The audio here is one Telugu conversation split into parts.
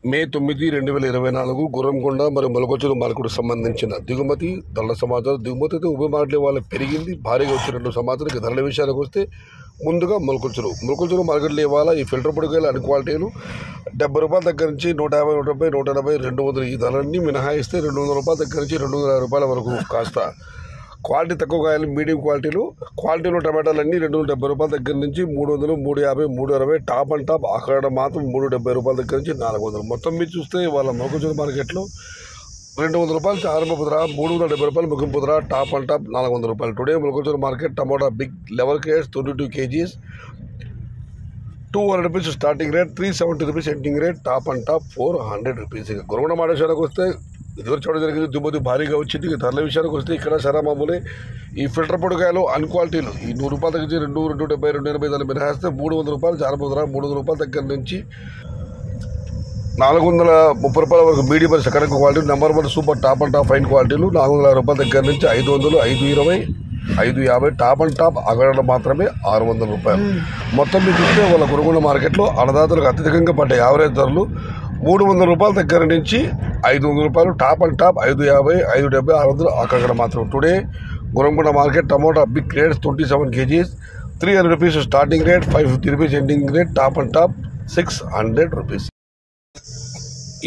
మే 9, 2024 గుర్రంకొండ మరియు మొలకొచ్చిన మార్కెట్కు సంబంధించిన దిగుమతి ధరల సమాచారం. దిగుమతి అయితే ఉభయ మార్కెట్ల వాళ్ళ పెరిగింది, భారీగా వచ్చినట్టు సమాచారం. ఇక ధరల విషయానికి వస్తే ముందుగా మొలకొచ్చిన మార్కెట్లో ఇవాళ ఈ ఫిల్టర్ పొడికాయలు అన్ని క్వాలిటీలు 70 రూపాయల దగ్గర నుంచి 150, 170, 180, 200 ఈ ధరలన్నీ మినహాయిస్తే 200 రూపాయల దగ్గర నుంచి 250 రూపాయల వరకు కాస్త క్వాలిటీ తక్కువ కాయలు మీడియం క్వాలిటీలో టమాటాలన్నీ 270 రూపాయల దగ్గర నుంచి 300, 350, 360 టాప్ అండ్ టాప్. అక్కడ మాత్రం 370 రూపాయల దగ్గర నుంచి 400. మొత్తం మీరు చూస్తే వాళ్ళ మొలకొచ్చిన మార్కెట్లో 200 రూపాయలు ఆరంభపు ధర, 370 రూపాయలు ముగింపు ధర, టాప్ అండ్ టాప్ 400 రూపాయలు. టుడే మొలకొచ్చిన market tomato big level case 22 kgs 200 rupees starting rate, 370 rupees ending rate, top and top 400 rupees. ఇక గురగొండ మాడేశ్వరకు వస్తే ఇదివరకు చూడడం జరిగింది, దిగుమతి భారీగా వచ్చింది. ధరల విషయానికి వస్తే ఇక్కడ సరే మామూలే ఈ ఫిల్టర్ పొడికాయలు అన్ క్వాలిటీలు ఈ 100 రూపాయల దగ్గర నుంచి 200, 270, 280 దాన్ని మినహాయిస్తే 300 రూపాయలు ఆరంభ ధర, 300 రూపాయల దగ్గర నుంచి 430 రూపాయల వరకు మీడియం మరియు second quality. Number 1 super top and top fine క్వాలిటీలు 450 రూపాయల దగ్గర నుంచి 500, 520, 550 టాప్ అండ్ టాప్. అక్కడ మాత్రమే 600 రూపాయలు. మొత్తం మీరు చూస్తే వాళ్ళ గురగొండ మార్కెట్లో అన్నదాతలకు అత్యధికంగా పడ్డ యావరేజ్ ధరలు 300 రూపాయల దగ్గర నుంచి 500 రూపాయలు, టాప్ అండ్ టాప్ 550, 570, 600 అక్కడ మాత్రం. Today Guragonda market tomato big rates 27 kgs 300 rupees starting rate, 550 rupees ending rate, top and top 600 rupees.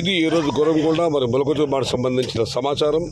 ఇది ఈరోజు గురగొండ మరియు మొలకొచ్చిన మాట సంబంధించిన సమాచారం.